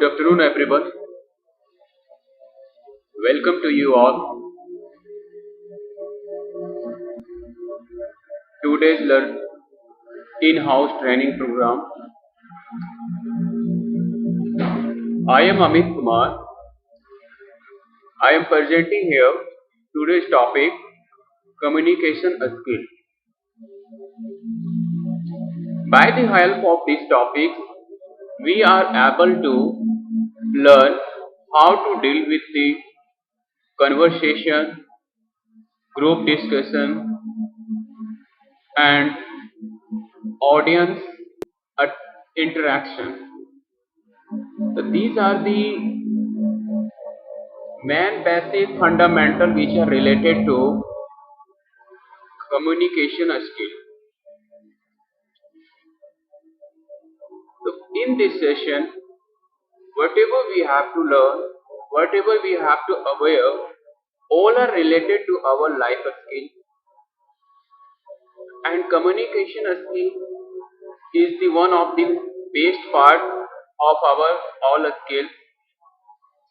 Good afternoon, everyone. Welcome to you all. Today's learn in-house training program. I am Amit Kumar. I am presenting here today's topic, communication skill. By the help of this topic, we are able to learn how to deal with the conversation, group discussion, and audience interaction. So these are the main basic fundamental which are related to communication skill. So in this session, whatever we have to learn, whatever we have to aware, all are related to our life skill, and communication skill is the one of the best part of our all skills.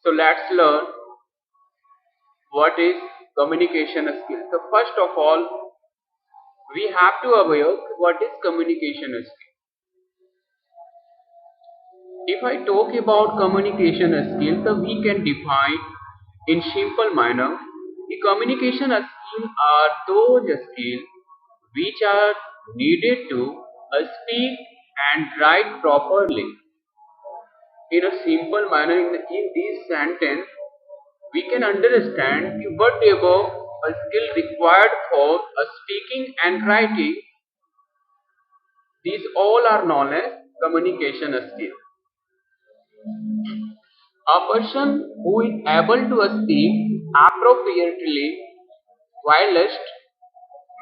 So let's learn what is communication skill. So first of all, we have to aware what is communication skill. If I talk about communication skills, so we can define in simple manner. The communication skills are those skills which are needed to speak and write properly. In a simple manner, in this sentence, we can understand whatever a skill required for speaking and writing, these all are known as communication skills. A person who is able to speak appropriately whilst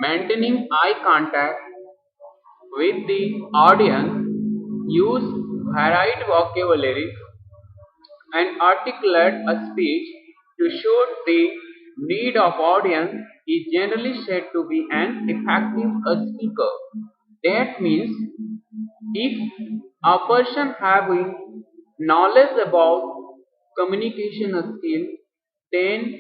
maintaining eye contact with the audience, use varied vocabulary and articulate a speech to suit the need of audience is generally said to be an effective speaker. That means if a person having knowledge about communication skill, then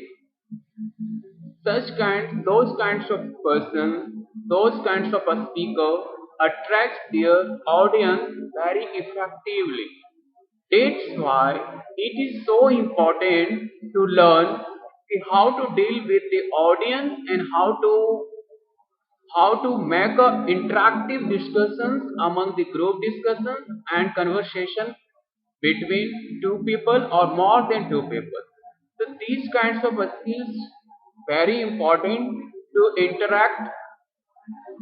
those kinds of person, those kinds of a speaker attracts their audience very effectively. That's why it is so important to learn how to deal with the audience and how to make a interactive discussions among the group discussions and conversation between two people or more than two people. So these kinds of skills very important to interact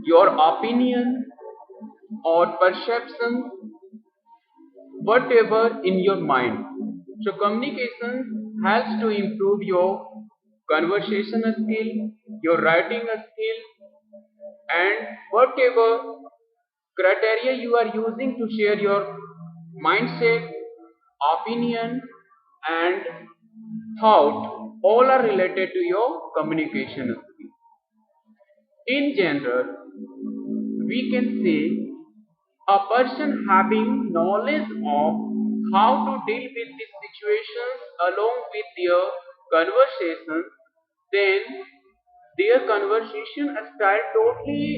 your opinion or perception, whatever in your mind. So communication helps to improve your conversation skill, your writing skill, and whatever criteria you are using to share your mindset, opinion, and thought, all are related to your communication skill. In general, we can say a person having knowledge of how to deal with these situations along with their conversation, then their conversation style totally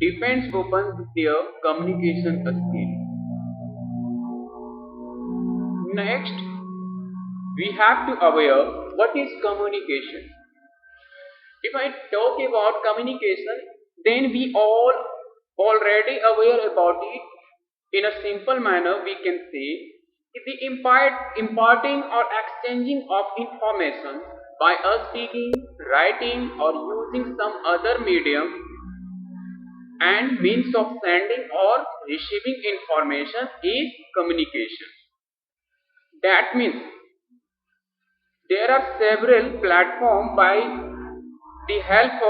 depends upon their communication skill. Next, we have to aware what is communication. If I talk about communication, then we all already aware about it. In a simple manner, we can say the imparting or exchanging of information by us speaking, writing, or using some other medium and means of sending or receiving information is communication. That means there are several platforms by the help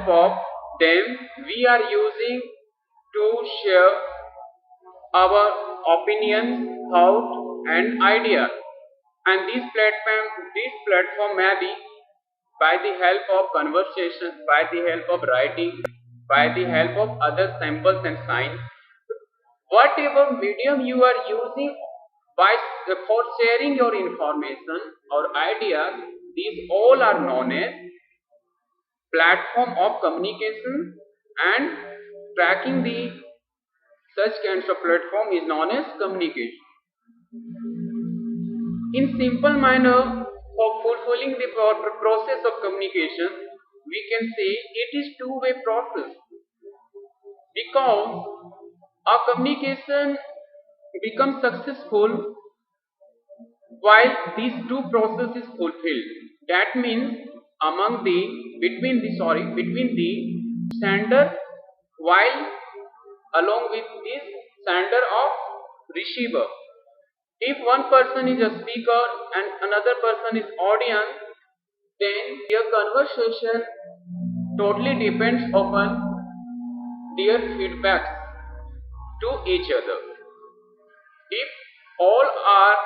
of them we are using to share our opinions, thought, and ideas. And this platform may be by the help of conversation, by the help of writing, by the help of other symbols and signs. Whatever medium you are using By for sharing your information or ideas, these all are known as platform of communication, and tracking the such kinds of platform is known as communication. In simple manner, for fulfilling the process of communication, we can say it is two-way process, because our communication becomes successful while these two processes fulfilled. That means among the between the sender while along with this sender of receiver. If one person is a speaker and another person is audience, then their conversation totally depends upon their feedbacks to each other. If all are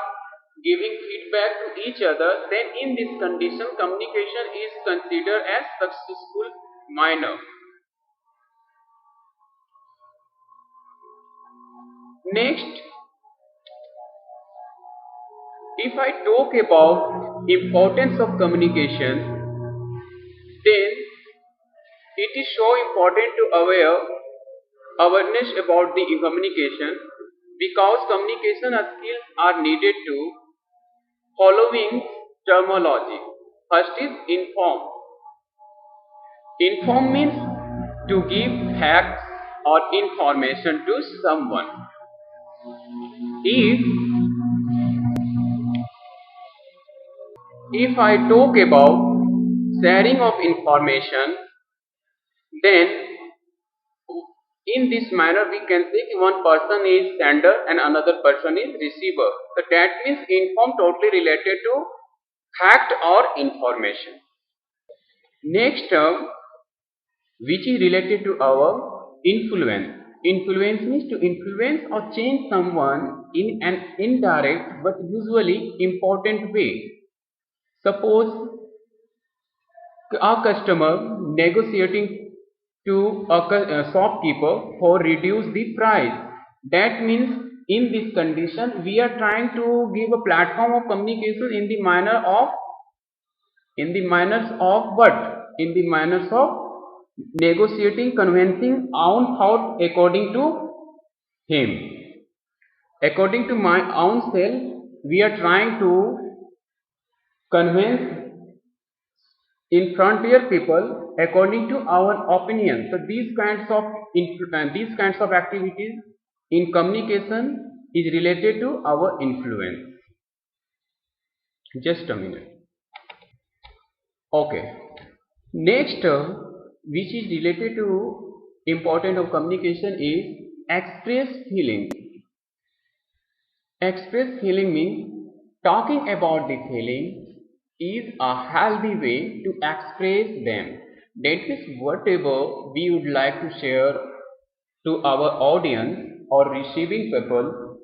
giving feedback to each other, then in this condition communication is considered as successful manner. Next, if I talk about importance of communication, then it is so important to awareness about the communication, because communication skills are needed to following terminology. First is inform. Inform means to give facts or information to someone. If I talk about sharing of information, then in this manner we can say one person is sender and another person is receiver. So that means inform totally related to fact or information. Next term, which is related to our influence. Influence means to influence or change someone in an indirect but usually important way. Suppose a customer negotiating to a shopkeeper for reduce the price. That means in this condition we are trying to give a platform of communication in the manners of what? In the manners of negotiating, convincing own thought according to him. According to my own self, we are trying to convince in frontier people according to our opinion. So these kinds of activities in communication is related to our influence. Just a minute. Okay. Next, which is related to importance of communication is express feeling. Express feeling means talking about the feeling is a healthy way to express them. That is whatever we would like to share to our audience or receiving people,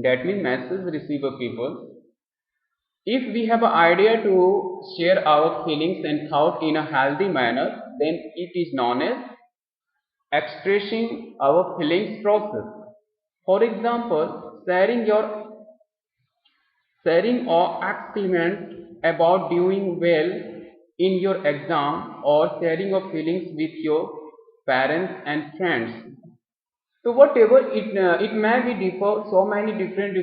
that means message receiver people. If we have an idea to share our feelings and thought in a healthy manner, then it is known as expressing our feelings process. For example, sharing or excellent about doing well in your exam, or sharing of feelings with your parents and friends. So whatever it may be differ so many different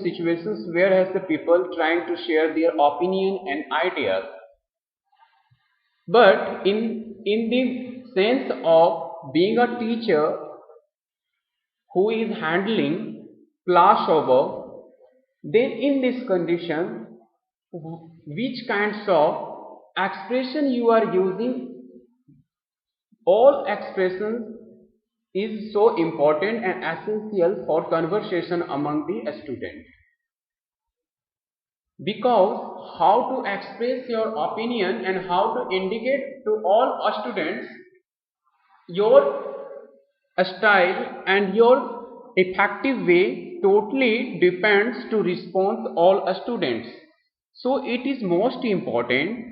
situations where has the people trying to share their opinion and ideas. But in the sense of being a teacher who is handling class over, then in this condition, which kinds of expression you are using, all expressions is so important and essential for conversation among the students. Because how to express your opinion and how to indicate to all students your style and your effective way totally depends to response all students. So it is most important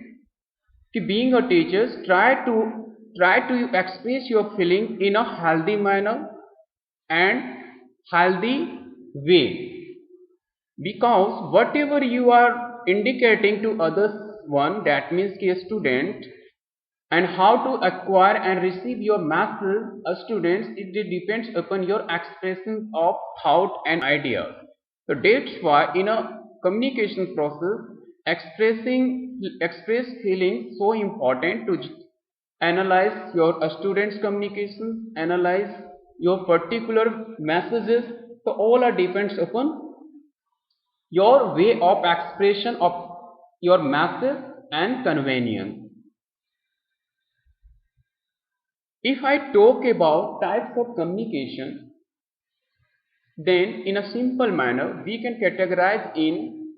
to being a teacher, try to express your feeling in a healthy manner and healthy way, because whatever you are indicating to others one, that means a student, and how to acquire and receive your message as students, it depends upon your expression of thought and idea. So that's why in a communication process, express feelings so important to analyze your students communication, analyze your particular messages. So all are depends upon your way of expression of your message and convenience. If I talk about types of communication, then in a simple manner we can categorize in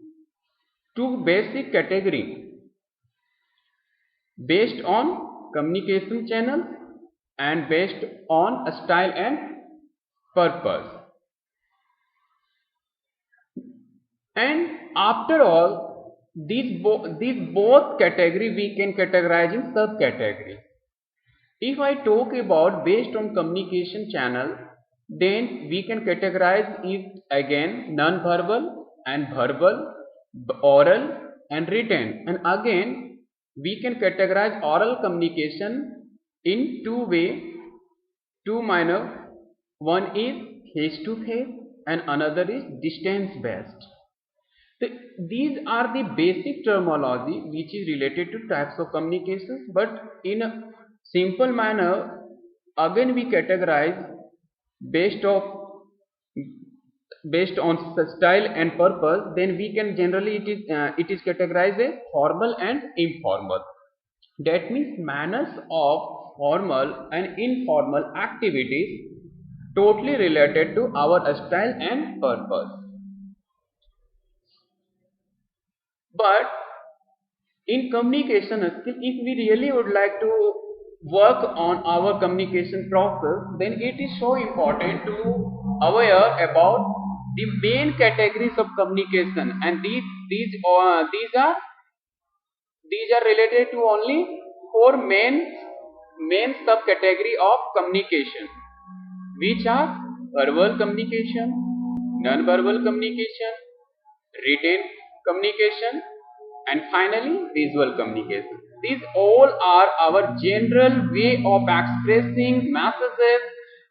two basic categories based on communication channels and based on style and purpose. And after all, these both categories we can categorize in subcategories. If I talk about based on communication channel, then we can categorize it again non-verbal and verbal, oral and written. And again, we can categorize oral communication in two way, two manner. One is face to face and another is distance based. So these are the basic terminology which is related to types of communications, but in a simple manner again we categorize based of based on style and purpose. Then we can generally it is categorized as formal and informal. That means manners of formal and informal activities totally related to our style and purpose. But in communication skill, if we really would like to work on our communication process, then it is so important to aware about the main categories of communication, and these are related to only four main subcategory of communication, which are verbal communication, non-verbal communication, written communication, and finally visual communication. These all are our general way of expressing messages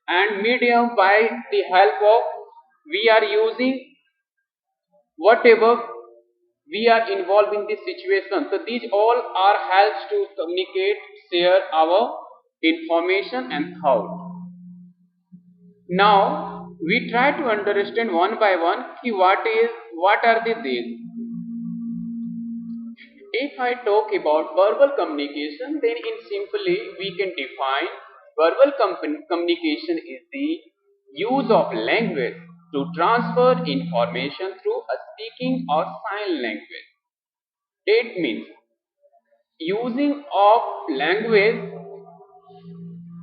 and medium by the help of we are using whatever we are involved in this situation. So these all are helps to communicate, share our information and thought. Now we try to understand one by one what are these. If I talk about verbal communication, then in simply we can define verbal communication is the use of language to transfer information through a speaking or sign language. It means using of language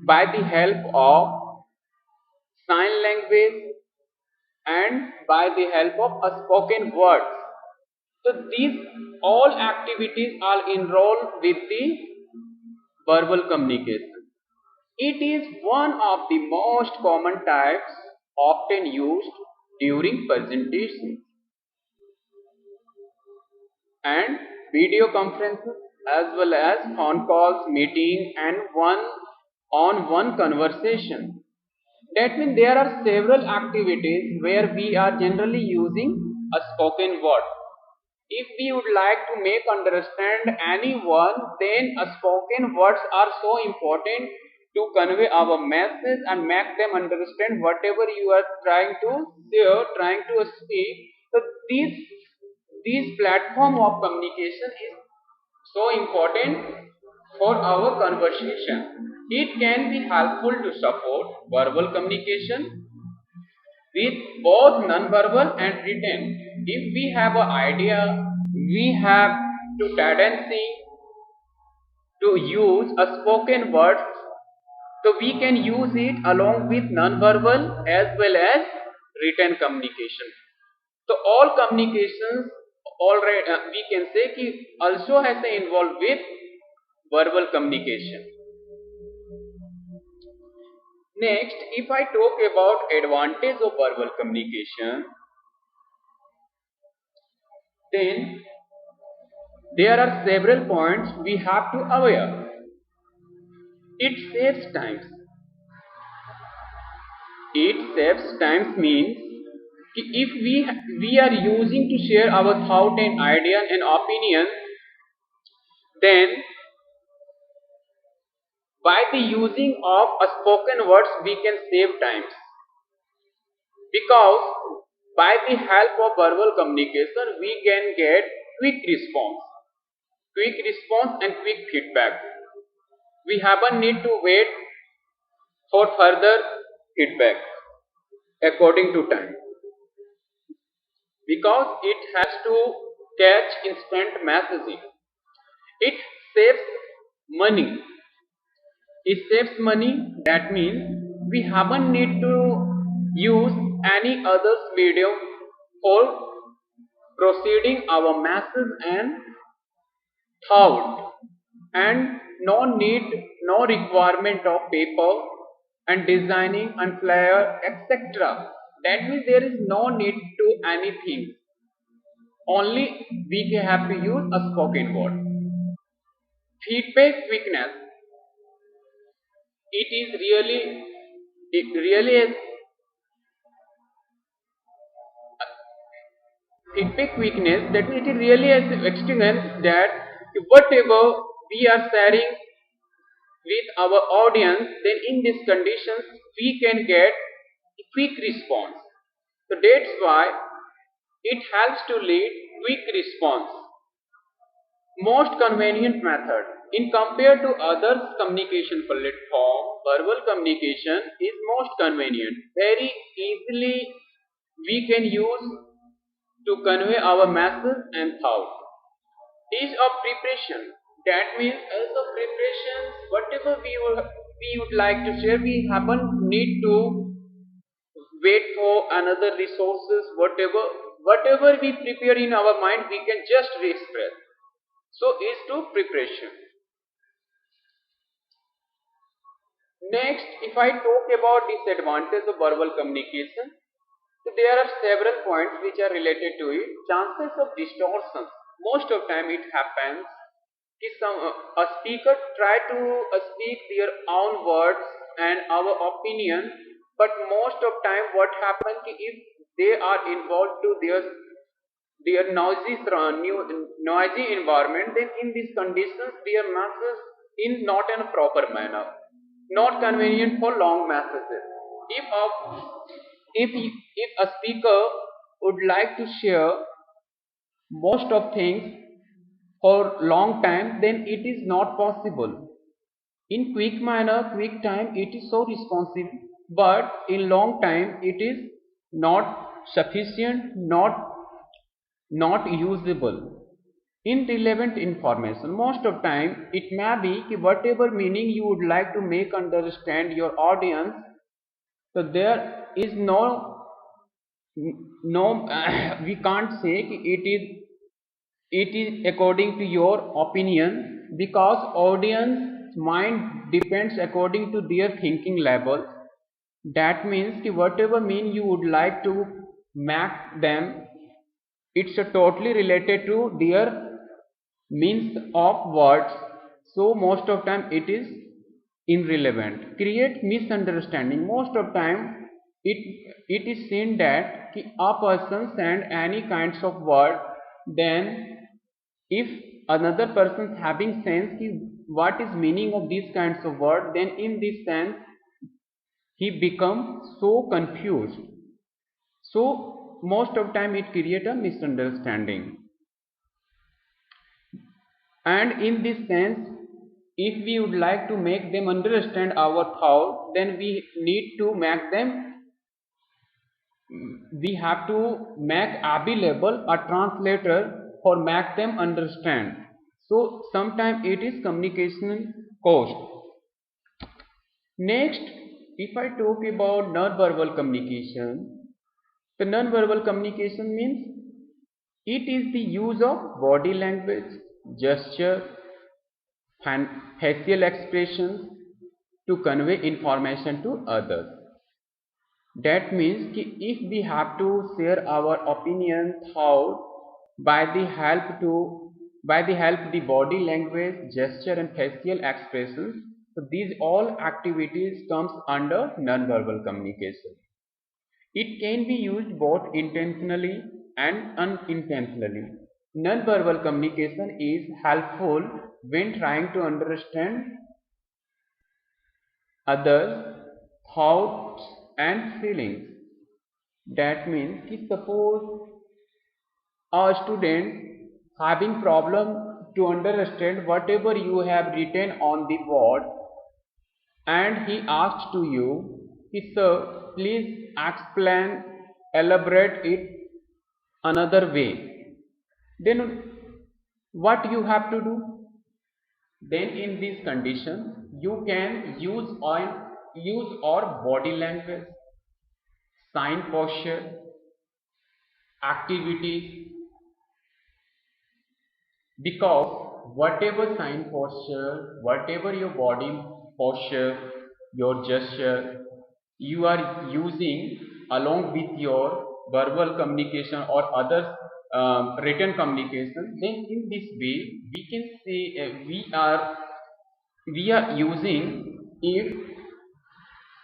by the help of sign language and by the help of a spoken words. So these all activities are enrolled with the verbal communication. It is one of the most common types often used during presentations and video conferences, as well as phone calls, meeting and one-on-one conversation. That means there are several activities where we are generally using a spoken word. If we would like to make understand anyone, then a spoken words are so important to convey our message and make them understand whatever you are trying to share, trying to speak. So these platform of communication is so important for our conversation. It can be helpful to support verbal communication with both non-verbal and written. If we have an idea, we have to tendency to use a spoken word, so we can use it along with non-verbal as well as written communication. So all communications already we can say कि also has involved with verbal communication. Next, if I talk about advantage of verbal communication, then there are several points we have to aware. It saves time. It saves time means if we are using to share our thought and idea and opinion, then by the using of a spoken words we can save time, because by the help of verbal communication we can get quick response and quick feedback. We haven't need to wait for further feedback according to time, because it has to catch instant messaging. It saves money. It saves money. That means we haven't need to use any other medium for proceeding our message and thought, and no requirement of paper and designing and flyer, etc. That means there is no need to anything. Only we have to use a spoken word. Feedback quickness. It really is feedback quickness. That means it really has experience that whatever we are sharing with our audience, then in these conditions we can get quick response. So that's why it helps to lead quick response. Most convenient method. In compared to other communication platform, verbal communication is most convenient. Very easily we can use to convey our message and thought. Ease of preparation. That means as of preparations, whatever we would like to share, we haven't need to wait for another resources. Whatever we prepare in our mind, we can just express. So is to preparation. Next, if I talk about disadvantage of verbal communication, so there are several points which are related to it. Chances of distortions. Most of time it happens a speaker try to speak their own words and our opinion, but most of time what happens if they are involved to their noisy environment, then in these conditions their message in not in a proper manner, not convenient for long messages. If a speaker would like to share most of things for long time, then it is not possible. In quick manner, quick time, it is so responsive, but in long time it is not sufficient, not usable. Irrelevant information. Most of time it may be कि whatever meaning you would like to make understand your audience, so there is no we can't say it is according to your opinion, because audience mind depends according to their thinking level. That means कि whatever mean you would like to make them, it's totally related to their means of words. So most of time it is irrelevant, create misunderstanding. Most of time it is seen that a person send any kinds of word, then if another person having sense what is meaning of these kinds of word, then in this sense he becomes so confused. So most of time it create a misunderstanding. And in this sense, if we would like to make them understand our thought, then we have to make available a translator for make them understand. So sometimes it is communication cost. Next, if I talk about non-verbal communication, the non-verbal communication means it is the use of body language, gesture, and facial expressions to convey information to others. That means कि if we have to share our opinion, thought by the help the body language, gesture and facial expressions, so these all activities comes under non-verbal communication. It can be used both intentionally and unintentionally. Non-verbal communication is helpful when trying to understand others' thoughts and feelings. That means कि suppose a student having problem to understand whatever you have written on the board, and he asked to you, sir, please explain, elaborate it another way. Then what you have to do? Then in this condition you can use or body language, sign posture, activities, because whatever sign posture, whatever your body posture, your gesture you are using along with your verbal communication or other written communication, then in this way we can say we are using if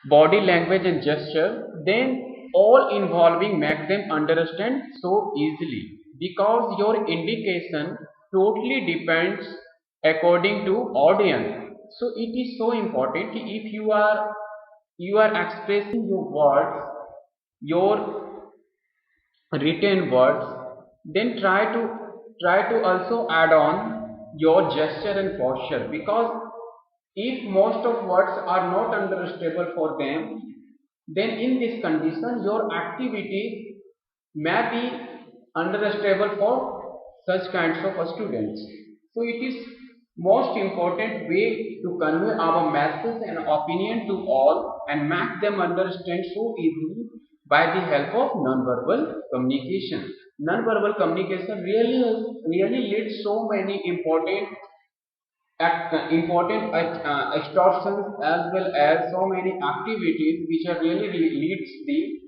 body language and gesture, then all involving make them understand so easily, because your indication totally depends according to audience. So it is so important if you are expressing your words, your written words, then try to also add on your gesture and posture, because if most of words are not understandable for them, then in this condition your activity may be understandable for such kinds of students. So it is most important way to convey our message and opinion to all and make them understand so easily by the help of non-verbal communication. Non-verbal communication really leads so many important extortions as well as so many activities which are really leads the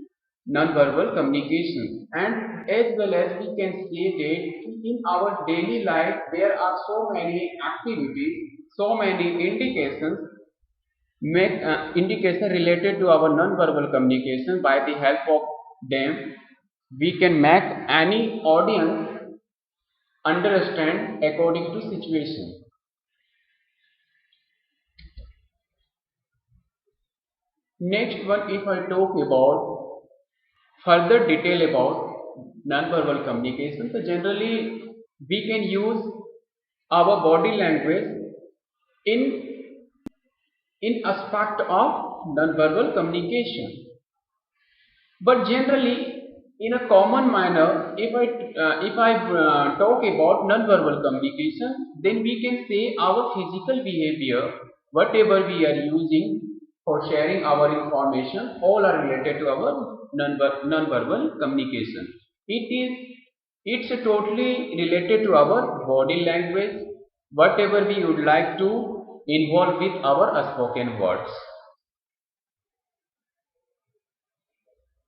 non-verbal communication. And as well as we can say that in our daily life there are so many activities, so many indications make indication related to our non-verbal communication. By the help of them we can make any audience understand according to situation. Next one, if I talk about further detail about non-verbal communication, so generally we can use our body language in aspect of non-verbal communication. But generally, in a common manner, if I talk about non-verbal communication, then we can say our physical behavior, whatever we are using for sharing our information, all are related to our non-verbal communication. It's totally related to our body language, whatever we would like to involve with our spoken words.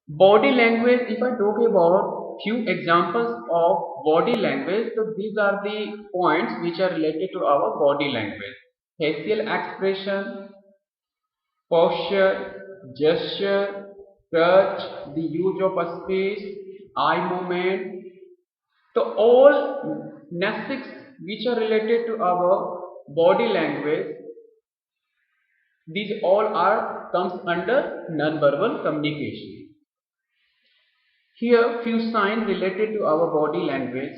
Body language, if I talk about few examples of body language, so these are the points which are related to our body language: facial expression, posture, gesture, touch, the use of a space, eye movement. So all mnesics which are related to our body language, these all are comes under non-verbal communication. Here few signs related to our body language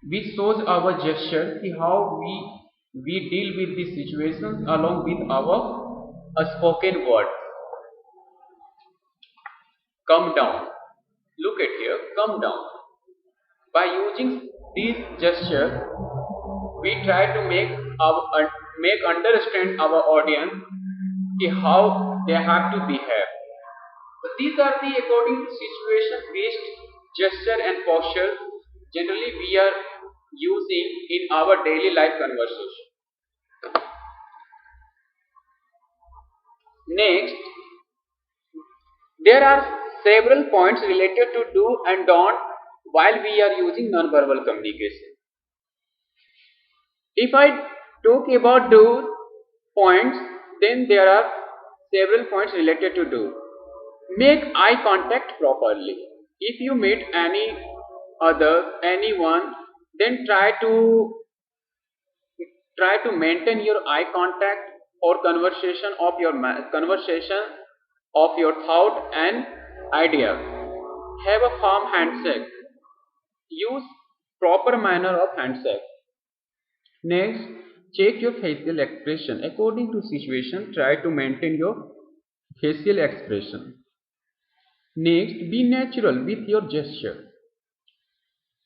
which shows our gesture, see how we deal with the situations along with our spoken word. Come down. Look at here, come down. By using this gesture, we try to make understand our audience how they have to behave. So these are the according to situation based gesture and posture generally we are using in our daily life conversation. Next, there are several points related to do and don't while we are using non-verbal communication. If I talk about do points, then there are several points related to do. Make eye contact properly. If you meet anyone, then try to maintain your eye contact or conversation of your thought and idea. Have a firm handshake. Use proper manner of handshake. Next, check your facial expression. According to situation, try to maintain your facial expression. Next, be natural with your gesture.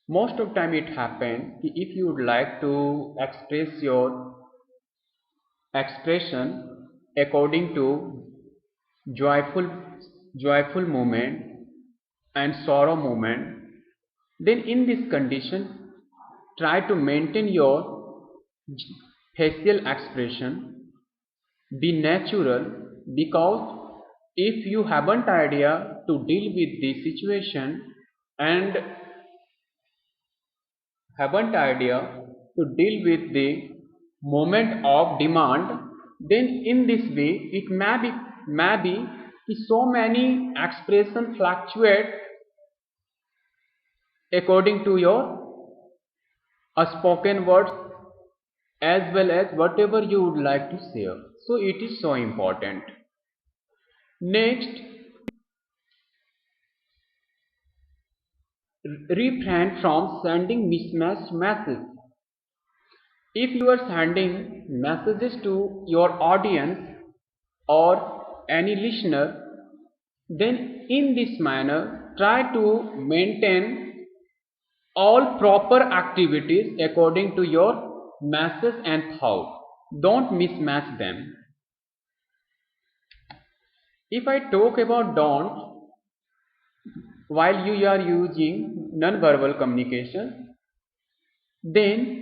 Most of time it happens if you would like to express your expression according to joyful joyful moment and sorrow moment, then in this condition try to maintain your facial expression, be natural, because if you haven't idea to deal with the situation and haven't idea to deal with the moment of demand, then in this way it may be so many expression fluctuate according to your spoken words as well as whatever you would like to share. So it is so important. Next, refrain from sending mismatched messages. If you are sending messages to your audience or any listener, then in this manner try to maintain all proper activities according to your message and thought. Don't mismatch them. If I talk about don't while you are using non-verbal communication, then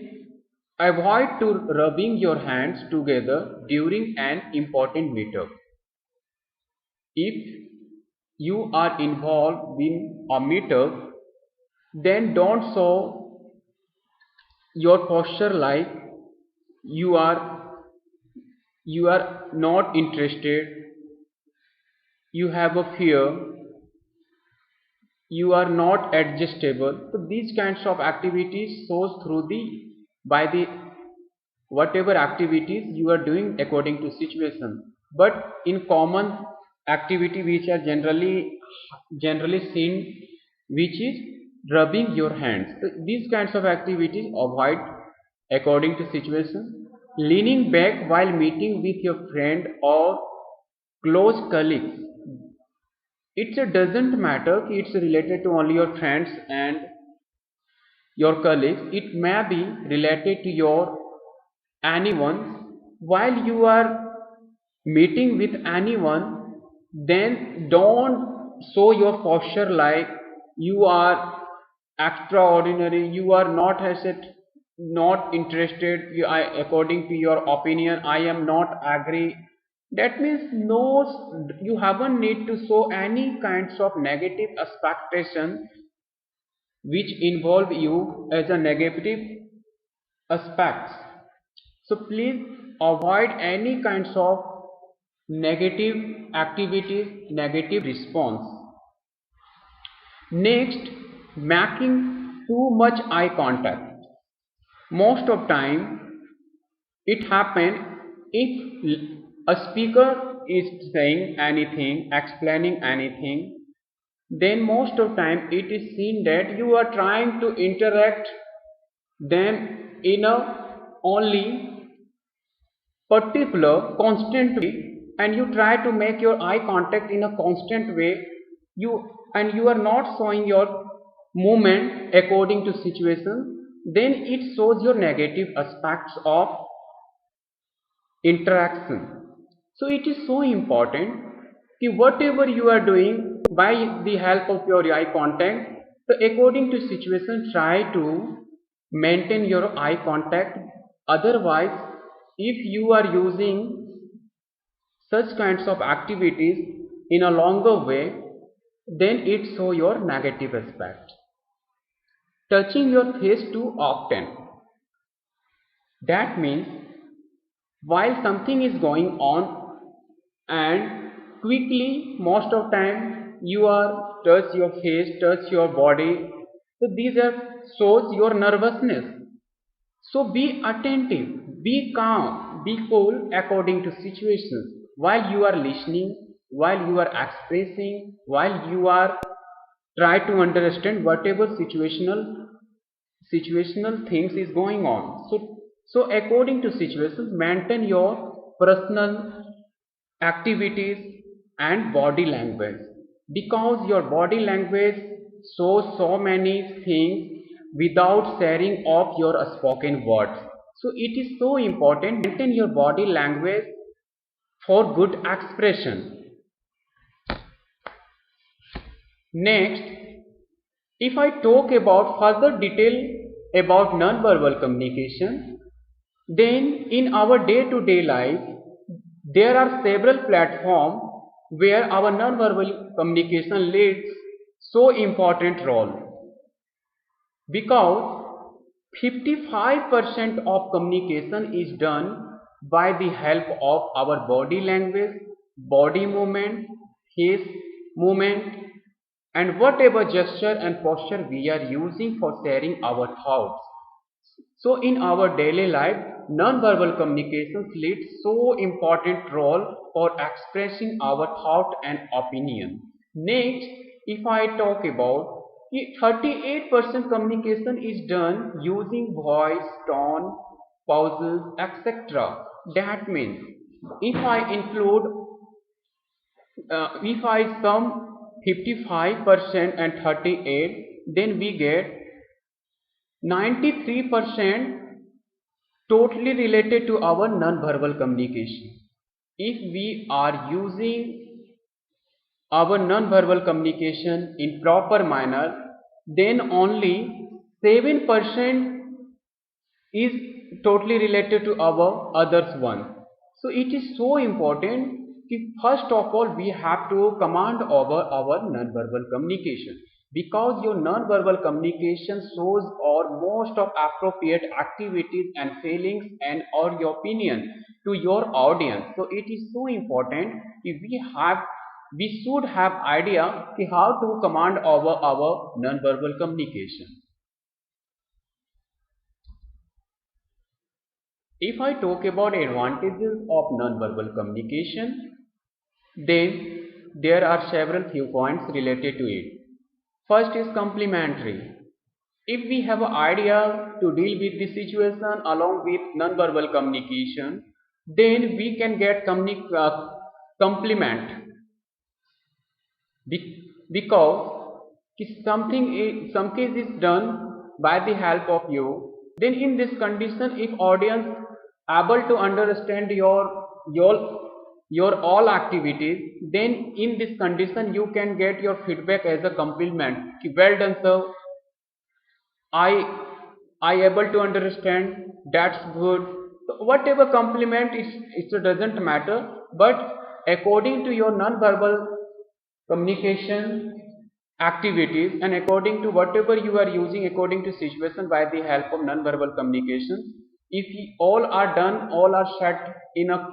avoid to rubbing your hands together during an important meetup. If you are involved in a meetup, then don't show your posture like you are not interested, you have a fear, you are not adjustable. So these kinds of activities shows through by the whatever activities you are doing according to situation. But in common activity which are generally seen, which is rubbing your hands. So these kinds of activities avoid according to situation. Leaning back while meeting with your friend or close colleagues. It doesn't matter it's related to only your friends and your colleagues. It may be related to your anyone. While you are meeting with anyone, then don't show your posture like you are extraordinary, you are not not interested, according to your opinion I am not agree. That means no, you haven't need to show any kinds of negative expectation which involve you as a negative aspects. So please avoid any kinds of negative activities, negative response. Next, making too much eye contact. Most of time it happen if a speaker is saying anything, explaining anything, then most of time it is seen that you are trying to interact them in a only particular constant way, and you try to make your eye contact in a constant way, you are not showing your movement according to situation, then it shows your negative aspects of interaction. So it is so important that whatever you are doing by the help of your eye contact, so according to situation try to maintain your eye contact. Otherwise, if you are using such kinds of activities in a longer way, then it show your negative aspect. Touching your face too often, that means while something is going on and quickly most of time you are touch your face, touch your body, so these are shows your nervousness. So be attentive, be calm, be cool according to situations, while you are listening, while you are expressing, while you are try to understand whatever situational things is going on. So according to situations, maintain your personal activities and body language, because your body language shows so many things without sharing of your spoken words. So it is so important maintain your body language for good expression. Next, if I talk about further detail about non-verbal communication, then in our day-to-day life, there are several platforms where our non-verbal communication leads so important role, because 55% of communication is done by the help of our body language, body movement, face movement, and whatever gesture and posture we are using for sharing our thoughts. So in our daily life, non-verbal communications lead so important role for expressing our thought and opinion. Next, if I talk about 38% communication is done using voice, tone, pauses, etc. That means if I include if I sum 55% and 38, then we get 93% totally related to our non-verbal communication. If we are using our non-verbal communication in proper manner, then only 7% is totally related to our others one. So it is so important. First of all, we have to command over our non-verbal communication, because your non-verbal communication shows or most of appropriate activities and feelings and or your opinion to your audience. So it is so important if we should have idea how to command over our non-verbal communication. If I talk about advantages of non-verbal communication, then there are several few points related to it. First is complementary. If we have an idea to deal with the situation along with non-verbal communication, then we can get complement, because if some case is done by the help of you, then in this condition, if audience able to understand your all activities, then in this condition you can get your feedback as a compliment. Well done sir, I able to understand, that's good. So whatever compliment it doesn't matter, but according to your non-verbal communication activities and according to whatever you are using according to situation by the help of non-verbal communication, if all are done, all are set in a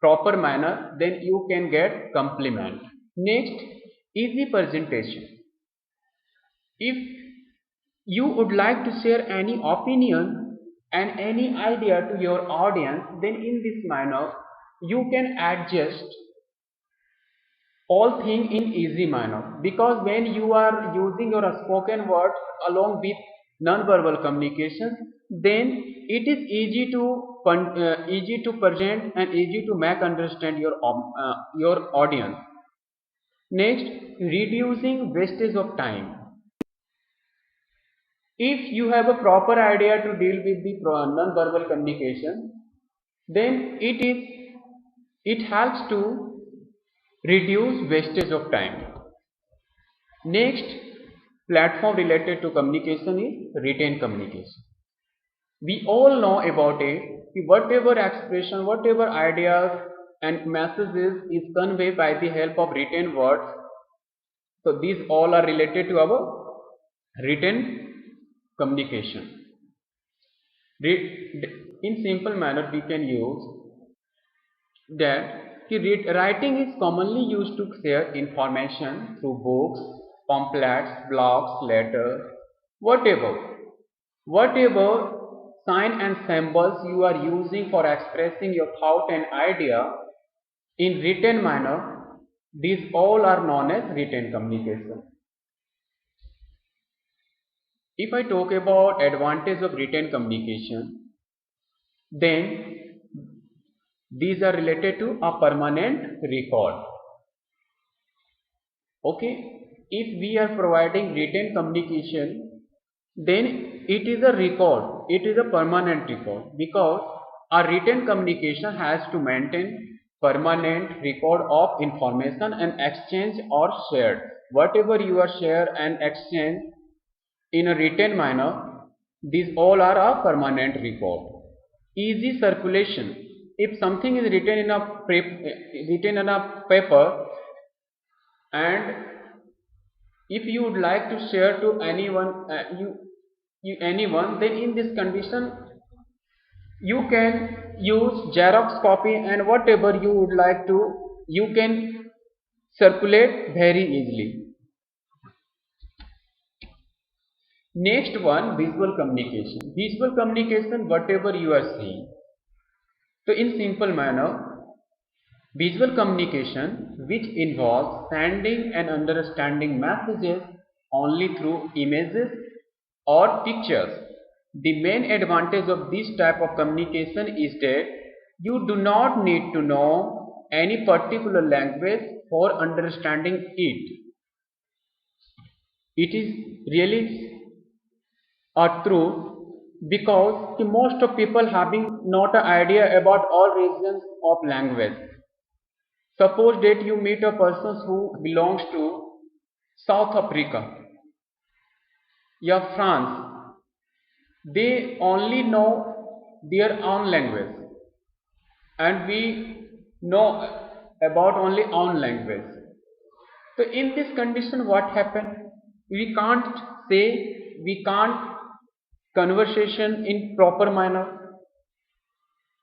proper manner, then you can get compliment. Next, easy presentation. If you would like to share any opinion and any idea to your audience, then in this manner you can adjust all thing in easy manner, because when you are using your spoken words along with non-verbal communication, then it is easy to present and easy to make understand your audience. Next, reducing wastage of time. If you have a proper idea to deal with the non-verbal communication, then it helps to reduce wastage of time. Next platform related to communication is written communication. We all know about it. Whatever expression, whatever ideas and messages is conveyed by the help of written words. So these all are related to our written communication. In simple manner, we can use that writing is commonly used to share information through books, pamphlets, blogs, letters, whatever. Whatever sign and symbols you are using for expressing your thought and idea in written manner, these all are known as written communication. If I talk about advantage of written communication, then these are related to a permanent record. Okay, if we are providing written communication, then it is a record, it is a permanent record, because a written communication has to maintain permanent record of information and exchange or shared. Whatever you are share and exchange in a written manner, these all are a permanent record. Easy circulation. If something is written in a paper, and if you would like to share to anyone, anyone, then in this condition you can use Xerox copy, and whatever you would like to, you can circulate very easily. Next one, visual communication. Visual communication, whatever you are seeing. So in simple manner, visual communication, which involves sending and understanding messages only through images or pictures. The main advantage of this type of communication is that you do not need to know any particular language for understanding it. It is really a truth, because the most of people having not an idea about all regions of language. Suppose that you meet a person who belongs to South Africa, yeah, France. They only know their own language, and we know about only own language. So in this condition, what happened? We can't say, we can't conversation in proper manner.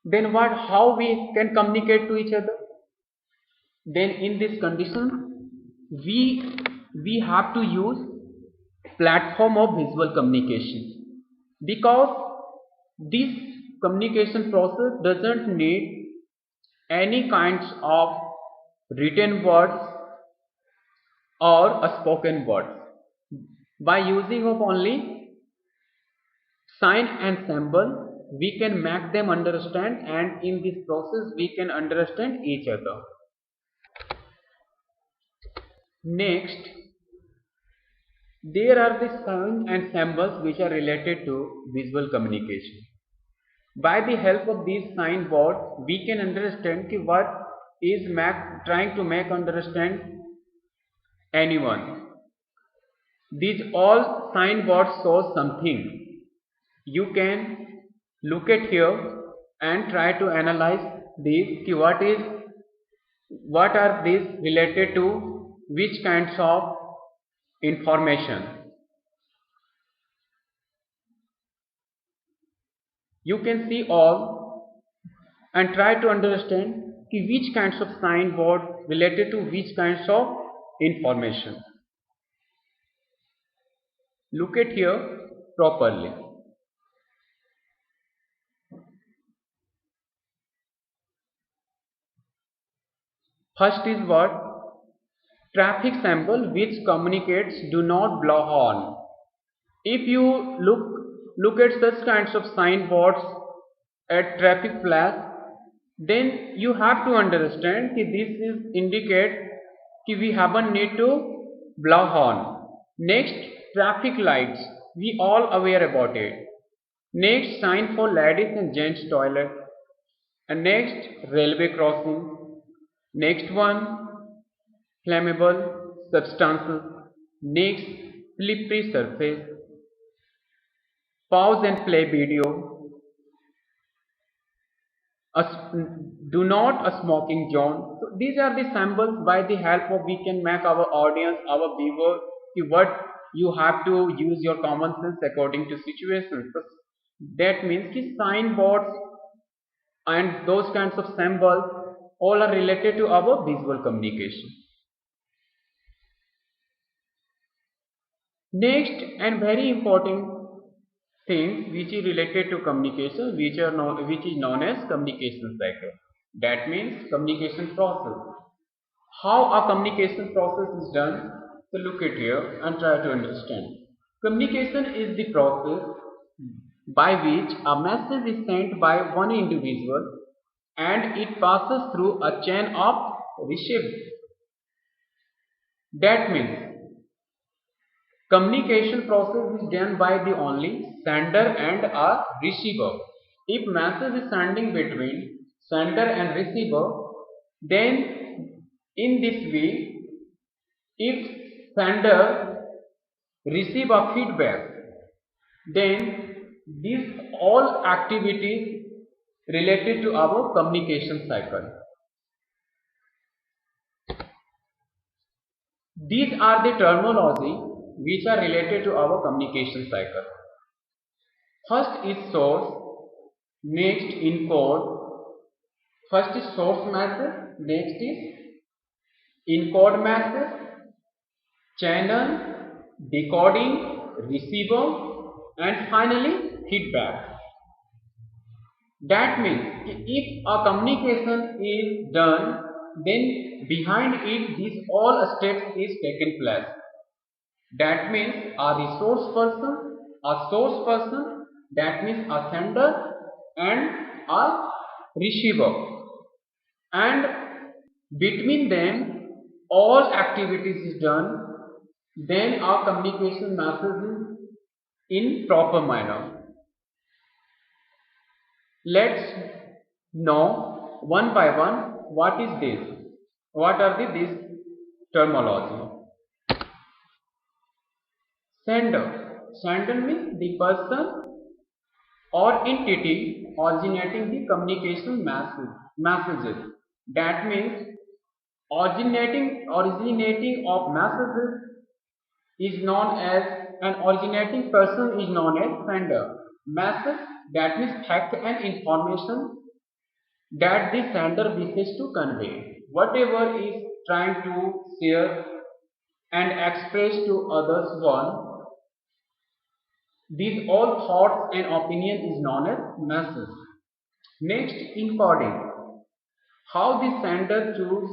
Then what? How we can communicate to each other? Then in this condition, we have to use platform of visual communication, because this communication process doesn't need any kinds of written words or a spoken words. By using of only sign and symbol, we can make them understand, and in this process we can understand each other. Next, there are the signs and symbols which are related to visual communication. By the help of these signboards, we can understand what is trying to make understand anyone. These all signboards show something. You can look at here and try to analyze these. What are these related to which kinds of information. You can see all and try to understand which kinds of signboard related to which kinds of information. Look at here properly. First is what? Traffic symbol which communicates do not blow horn. If you look at such kinds of signboards at traffic flash, then you have to understand that this is indicate that we haven't need to blow horn. Next, traffic lights, we all aware about it. Next, sign for ladies and gents toilet. And next, railway crossing. Next one, flammable substances. Next, slippery surface. Pause and play video. do not a smoking zone. So these are the symbols by the help of we can make our audience, our viewer, what you have to use your common sense according to situations. So that means ki signboards and those kinds of symbols all are related to our visual communication. Next and very important things which is related to communication, which is known as communication cycle. That means communication process. How a communication process is done? So look at here and try to understand. Communication is the process by which a message is sent by one individual and it passes through a chain of receivers. That means communication process is done by the only sender and a receiver. If message is sending between sender and receiver, then in this way, if sender receive a feedback, then these all activities related to our communication cycle. These are the terminology which are related to our communication cycle. First is source, next encode. First is source message, next is encode message, channel, decoding, receiver, and finally feedback. That means if a communication is done, then behind it these all steps is taken place. That means a resource person, a source person, that means a sender and a receiver, and between them all activities is done, then our communication message is in proper manner. Let's know one by one what is this, what are this terminology. Sender means the person or entity originating the communication messages. That means originating of messages is known as an originating person is known as sender. Message, that means fact and information that the sender wishes to convey. Whatever is trying to share and express to others one, these all thoughts and opinion is known as message. Next, encoding. How the sender choose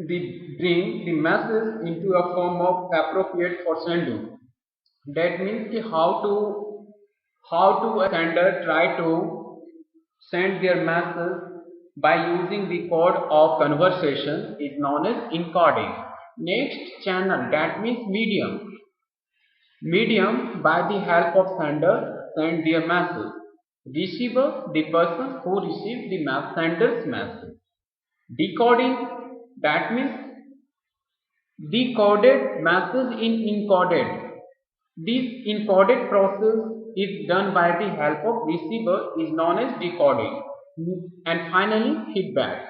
bring the message into a form of appropriate for sending. That means how to a sender try to send their message by using the code of conversation is known as encoding. Next, channel, that means medium. Medium by the help of sender send their message. Receiver, the person who receives the sender's message. Decoding, that means decoded message in encoded. This encoded process is done by the help of receiver is known as decoding. And finally, feedback.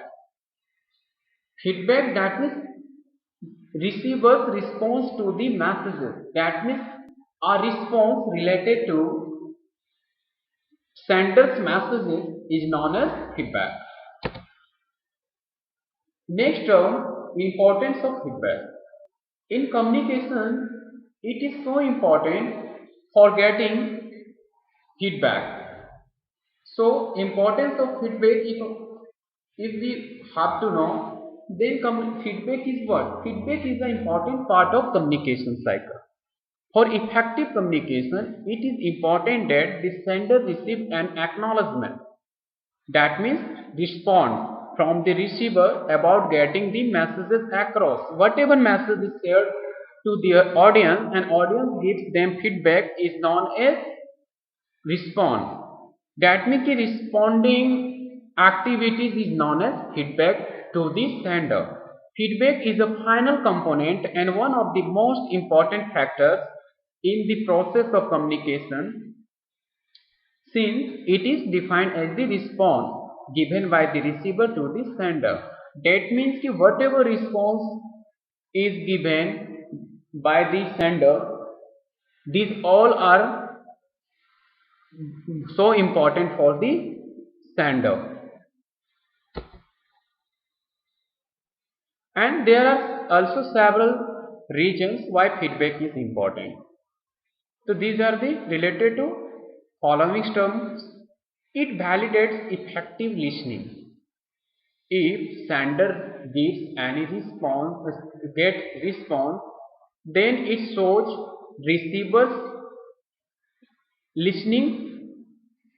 Feedback, that means receiver's response to the messages. That means a response related to sender's messages is known as feedback. Next term, importance of feedback. In communication, it is so important for getting feedback. So, importance of feedback, if we have to know, then feedback is what? Feedback is an important part of communication cycle. For effective communication, it is important that the sender receive an acknowledgement. That means respond from the receiver about getting the messages across. Whatever message is shared to their audience and audience gives them feedback is known as respond. That means the responding activities is known as feedback to the sender. Feedback is a final component and one of the most important factors in the process of communication, since it is defined as the response given by the receiver to the sender. That means कि whatever response is given by the sender, these all are so important for the sender. And there are also several reasons why feedback is important. So these are the related to following terms. It validates effective listening. If sender gives any response, gets response, then it shows receiver's listening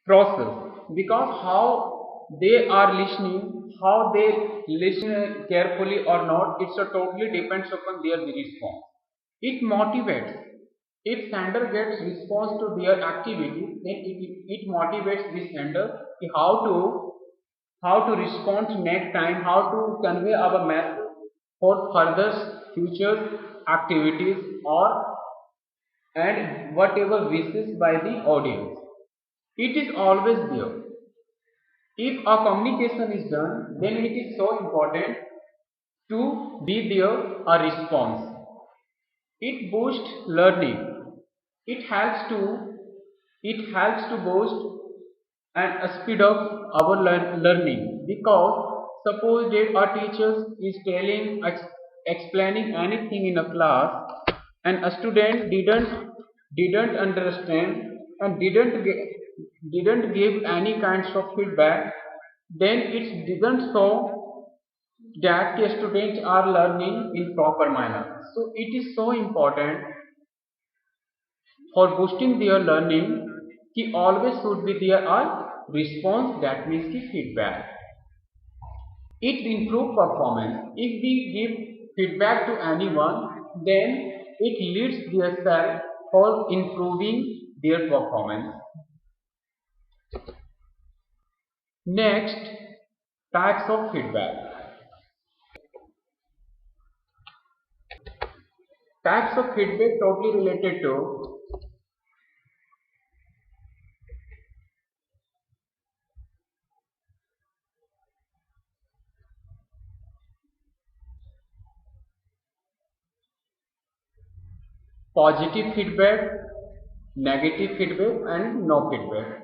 process, because how they are listening, how they listen carefully or not, it's a totally depends upon their response. It motivates. If sender gets response to their activity, then it motivates the sender how to respond next time, how to convey our message for further future activities or and whatever wishes by the audience. It is always there. If a communication is done, then it is so important to be there a response. It boosts learning. It helps to boost and speed up our learning, because suppose that a teacher is explaining anything in a class and a student didn't understand and didn't give any kinds of feedback, then it didn't show that the students are learning in proper manner. So it is so important for boosting their learning कि always should be there a response, that means the feedback. It improves performance. If we give feedback to anyone, then it leads their self for improving their performance. Next, types of feedback. Types of feedback totally related to positive feedback, negative feedback and no feedback.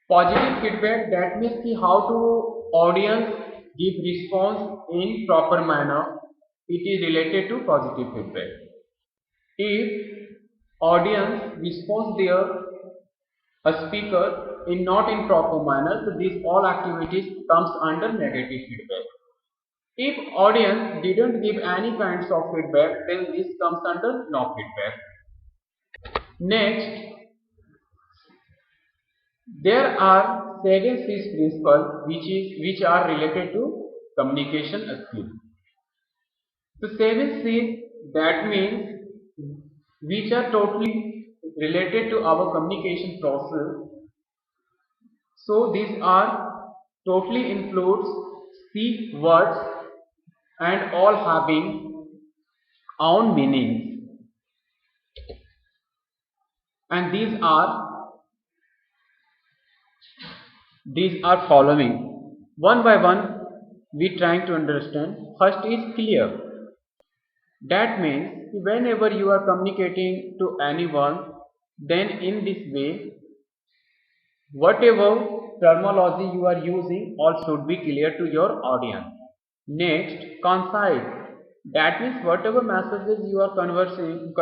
Positive feedback, that means कि how to audience give response in proper manner. It is related to positive feedback. If audience responds their a speaker in not in proper manner, so these all activities comes under negative feedback. If audience didn't give any kinds of feedback, then this comes under no feedback. Next, there are 7 C's principles which are related to communication skills. So 7 C's, that means which are totally related to our communication process. So these are totally includes C words and all having own meanings. And these are following. One by one we trying to understand. First is clear. That means whenever you are communicating to anyone, then in this way, whatever terminology you are using all should be clear to your audience. Next, concise. That means whatever messages you are conversing,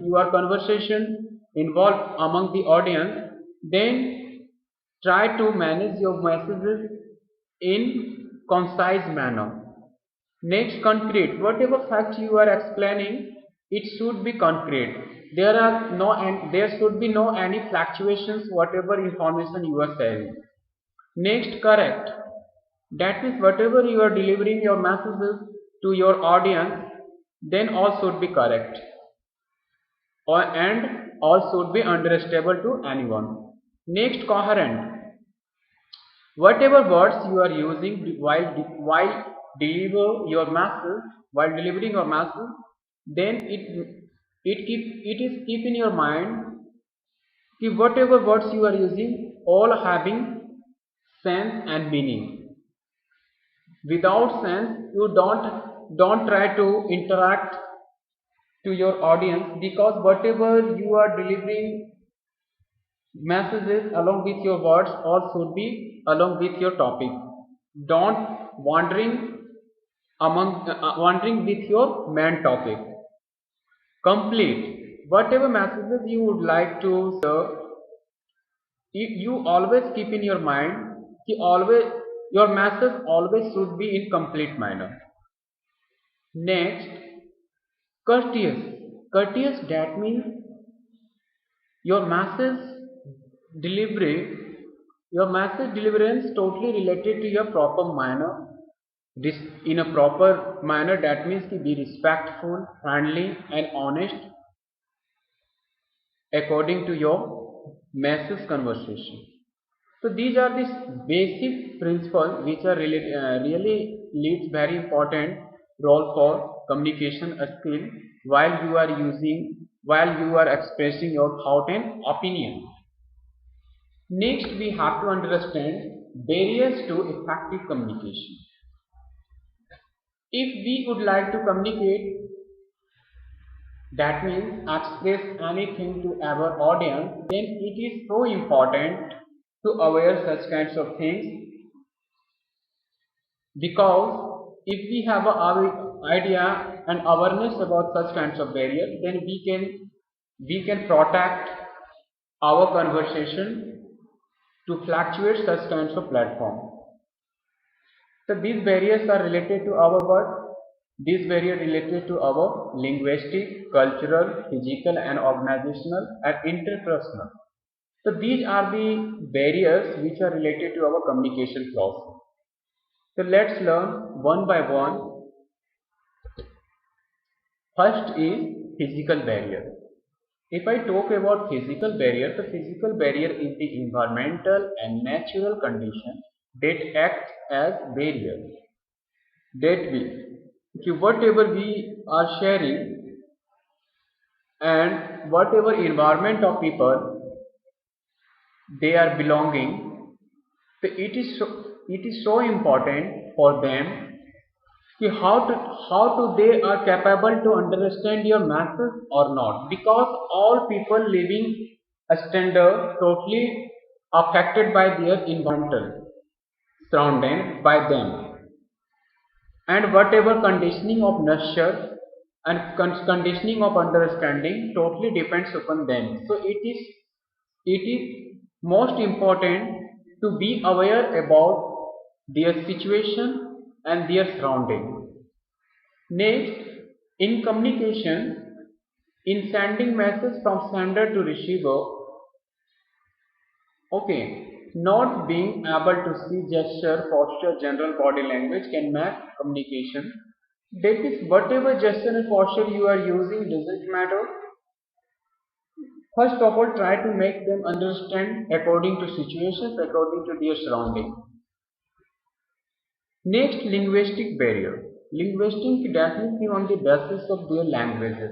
your conversation involved among the audience, then try to manage your messages in concise manner. Next, concrete. Whatever fact you are explaining, it should be concrete. There should be no any fluctuations whatever information you are sharing. Next, correct. That means whatever you are delivering your messages to your audience, then all should be correct, and all should be understandable to anyone. Next, coherent. Whatever words you are using while delivering your message, then it is keep in your mind कि whatever words you are using, all having sense and meaning. Without sense, you don't try to interact to your audience, because whatever you are delivering messages along with your words all should be along with your topic. Don't wandering with your main topic. Complete whatever messages you would like to serve. You always keep in your mind your message always should be in complete manner. Next, courteous. Courteous, that means your message delivery, your message deliverance totally related to your proper manner. This in a proper manner, that means to be respectful, friendly, and honest according to your message conversation. So these are the basic principles which are really leads very important role for communication skill while you are expressing your thought and opinion. Next, we have to understand barriers to effective communication. If we would like to communicate, that means express anything to our audience, then it is so important to aware such kinds of things, because if we have our idea and awareness about such kinds of barriers, then we can protect our conversation to fluctuate such kinds of platform. So these barriers are related to our what? These barriers related to our linguistic, cultural, physical, and organizational and interpersonal. So these are the barriers which are related to our communication flaws. So let's learn one by one. First is physical barrier. If I talk about physical barrier, the physical barrier is the environmental and natural condition that act as barrier. That means whatever we are sharing and whatever environment of people they are belonging, so it is so important for them how to they are capable to understand your message or not, because all people living a standard totally affected by their environmental surrounded by them, and whatever conditioning of nurture and conditioning of understanding totally depends upon them. So it is most important to be aware about their situation and their surrounding. Next, in communication, in sending message from sender to receiver, not being able to see gesture, posture, general body language can make communication. That is, whatever gesture and posture you are using doesn't matter. First of all, try to make them understand according to situations, according to their surrounding. Next, linguistic barrier. Linguistic definitely on the basis of their languages,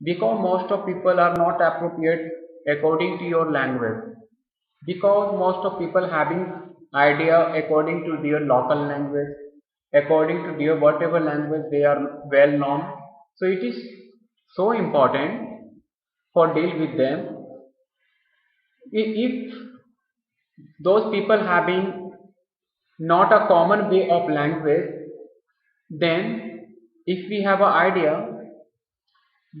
because most of people are not appropriate according to your language, because most of people having idea according to their local language, according to their whatever language they are well known. So it is so important for deal with them. If those people having not a common way of language, then if we have an idea,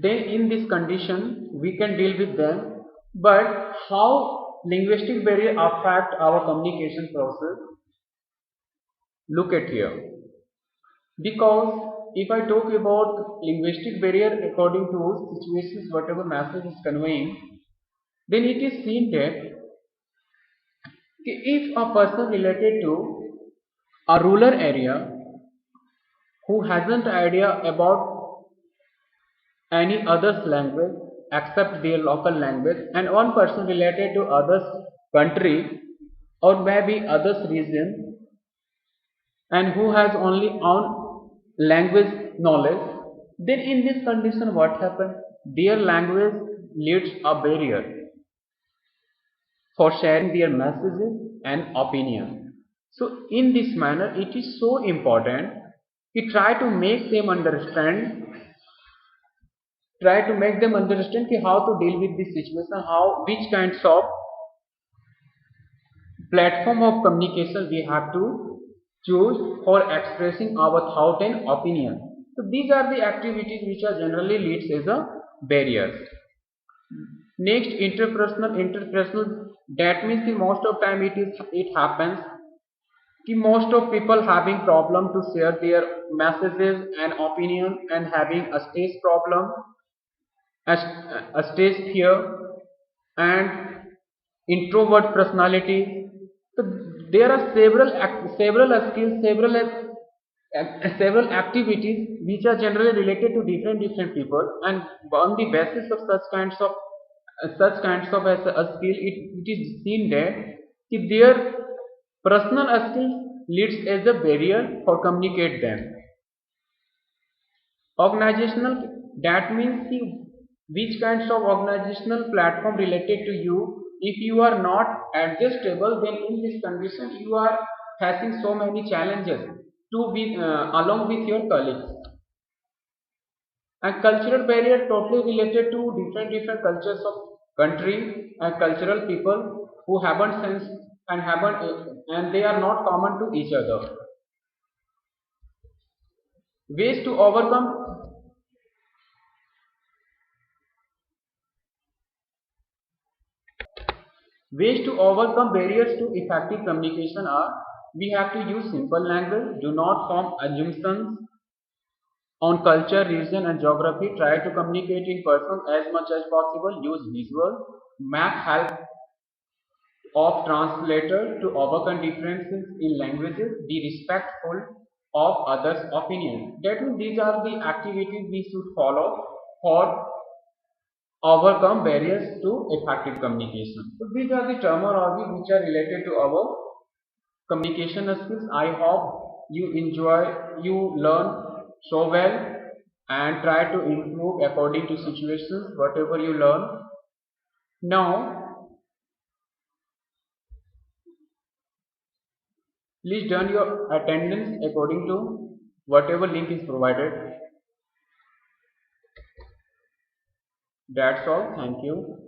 then in this condition we can deal with them. But how linguistic barrier affect our communication process? Look at here. Because if I talk about linguistic barrier according to situations, whatever message is conveying, then it is seen that if a person related to a rural area who hasn't idea about any other's language except their local language, and one person related to others country or maybe others region, and who has only own language knowledge, then in this condition what happens? Their language leads a barrier. for sharing their messages and opinions. So in this manner, it is so important to try to make them understand कि how to deal with this situation, how which kinds of platform of communication we have to choose for expressing our thought and opinion. So these are the activities which are generally leads as a barriers. Next, interpersonal, that means the most of time it happens कि most of people having problem to share their messages and opinion and having a stage problem, a stage fear, and introvert personality. So there are several skills, several activities which are generally related to different people, and on the basis of such kinds of as a skill, it is seen that if their personal skills leads as a barrier for communicate them. Organizational, that means which kinds of organizational platform related to you. If you are not adjustable, then in this condition you are facing so many challenges to be along with your colleagues. And cultural barrier totally related to different cultures of country and cultural people who haven't sensed and haven't and they are not common to each other. Ways to overcome Ways to overcome barriers to effective communication are: we have to use simple language, do not form assumptions on culture, region, and geography, try to communicate in person as much as possible, use visual, map help of translator to overcome differences in languages, be respectful of others' opinions. That means these are the activities we should follow for overcome barriers to effective communication. So these are the terminology which are related to our communication skills. I hope you enjoy, you learn so well and try to improve according to situations whatever you learn. Now, please done your attendance according to whatever link is provided. That's all. Thank you.